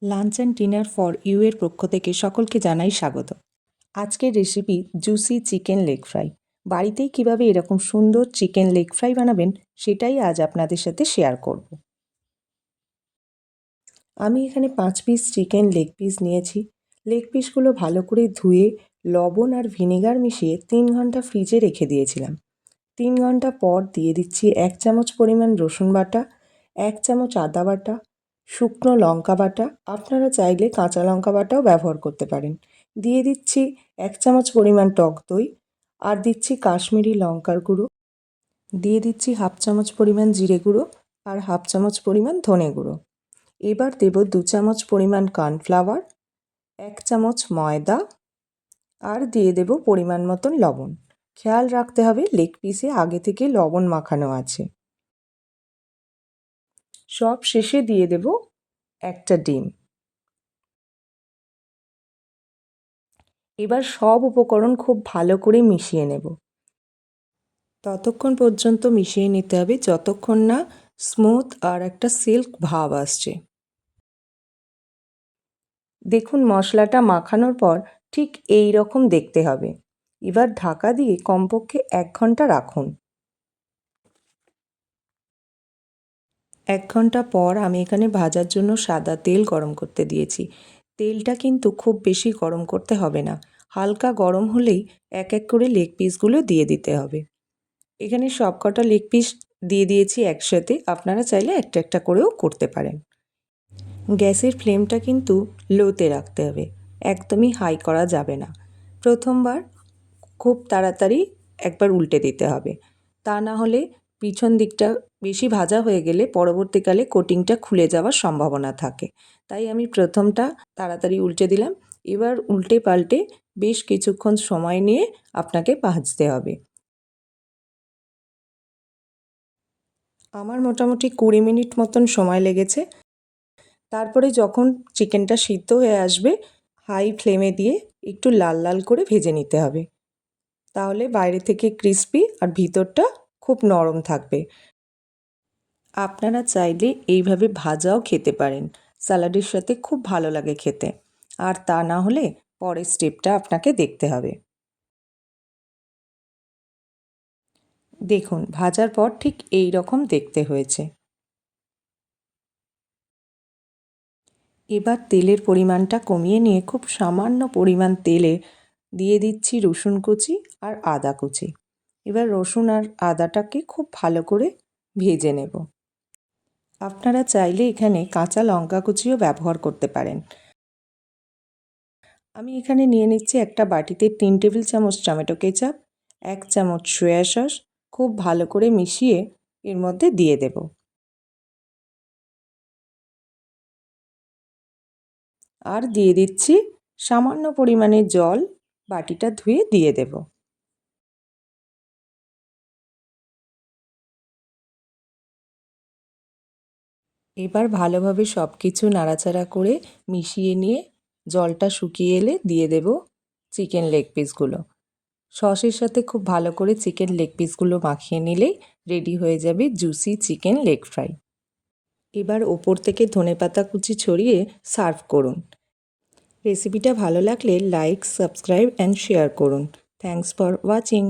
Lunch and dinner for you এর পক্ষ থেকে সকলকে জানাই স্বাগত। আজকের recipe juicy chicken leg fry. বাড়িতেই কিভাবে এরকম সুন্দর চিকেন লেগ ফ্রাই বানাবেন সেটাই আজ আপনাদের সাথে শেয়ার করব। আমি এখানে 5 পিস চিকেন লেগ পিস নিয়েছি। লেগ পিসগুলো ভালো করে ধুয়ে লবণ আর ভিনেগার মিশিয়ে 3 ঘন্টা ফ্রিজে রেখে দিয়েছিলাম। 3 ঘন্টা পর দিয়ে দিচ্ছি 1 চামচ পরিমাণ রসুন বাটা, 1 চামচ আদা বাটা, শুকনো লঙ্কা বাটা, আপনারা চাইলে কাঁচা লঙ্কা বাটাও ব্যবহার করতে পারেন। দিয়ে দিচ্ছি 1 চামচ পরিমাণ টক দই, আর দিচ্ছি কাশ্মীরি লঙ্কার গুঁড়ো, দিয়ে দিচ্ছি হাফ চামচ পরিমাণ জিরে গুঁড়ো আর হাফ চামচ পরিমাণ ধনে গুঁড়ো। এবার দেব 2 চামচ পরিমাণ কর্নফ্লাওয়ার, 1 চামচ ময়দা, আর দিয়ে দেব পরিমাণ মতন লবণ। খেয়াল রাখতে হবে লেগ পিসে আগে থেকে লবণ মাখানো আছে। সব শেষে দিয়ে দেব একটা ডিম। এবার সব উপকরণ খুব ভালো করে মিশিয়ে নেব। ততক্ষণ পর্যন্ত মিশিয়ে নিতে হবে যতক্ষণ না স্মুথ আর একটা সিল্ক ভাব আসছে। দেখুন মশলাটা মাখানোর পর ঠিক এই রকম দেখতে হবে। এবার ঢাকা দিয়ে কমপক্ষে 1 ঘন্টা রাখুন। 1 ঘন্টা পর আমি এখানে ভাজার জন্য সাদা তেল গরম করতে দিয়েছি। তেলটা কিন্তু খুব বেশি গরম করতে হবে না, হালকা গরম হলেই এক এক করে লেগ পিসগুলো দিয়ে দিতে হবে। এখানে সবকটা লেগ পিস দিয়ে দিয়েছি একসাথে, আপনারা চাইলে একটা একটা করেও করতে পারেন। গ্যাসের ফ্লেমটা কিন্তু লোতে রাখতে হবে, একদমই হাই করা যাবে না। প্রথমবার খুব তাড়াতাড়ি একবার উল্টে দিতে হবে, তা না হলে পিছন দিকটা বেশি ভাজা হয়ে গেলে পরবর্তীকালে কোটিংটা খুলে যাওয়ার সম্ভাবনা থাকে। তাই আমি প্রথমটা তাড়াতাড়ি উল্টে দিলাম। এবার উল্টে পাল্টে বেশ কিছুক্ষণ সময় নিয়ে আপনাকে ভাজতে হবে। আমার মোটামুটি 20 মিনিট মতন সময় লেগেছে। তারপরে যখন চিকেনটা সিদ্ধ হয়ে আসবে হাই ফ্লেমে দিয়ে একটু লাল লাল করে ভেজে নিতে হবে, তাহলে বাইরে থেকে ক্রিস্পি আর ভিতরটা খুব নরম থাকবে। আপনারা চাইলে এইভাবে ভাজাও খেতে পারেন, স্যালাডের সাথে খুব ভালো লাগে খেতে। আর তা না হলে পরের স্টেপটা আপনাকে দেখতে হবে। দেখুন ভাজার পর ঠিক এই রকম দেখতে হয়েছে। এবার তেলের পরিমাণটা কমিয়ে নিয়ে খুব সামান্য পরিমাণ তেলে দিয়ে দিচ্ছি রসুন কুচি আর আদা কুচি। এবার রসুন আর আদাটাকে খুব ভালো করে ভেজে নেব। আপনারা চাইলে এখানে কাঁচা লঙ্কা কুচিও ব্যবহার করতে পারেন। আমি এখানে নিয়ে নিচ্ছি একটা বাটিতে 3 টেবিল চামচ টমেটো কেচাপ, 1 চামচ সয়া সস, খুব ভালো করে মিশিয়ে এর মধ্যে দিয়ে দেব। আর দিয়ে দিচ্ছি সামান্য পরিমাণে জল, বাটিটা ধুয়ে দিয়ে দেব। এবার ভালোভাবে সব কিছু নাড়াচাড়া করে মিশিয়ে নিয়ে জলটা শুকিয়ে এলে দিয়ে দেব চিকেন লেগ পিসগুলো। সসের সাথে খুব ভালো করে চিকেন লেগ পিসগুলো মাখিয়ে নিলেই রেডি হয়ে যাবে জুসি চিকেন লেগ ফ্রাই। এবার ওপর থেকে ধনেপাতা কুচি ছড়িয়ে সার্ভ করুন। রেসিপিটা ভালো লাগলে লাইক, সাবস্ক্রাইব অ্যান্ড শেয়ার করুন। Thanks for watching.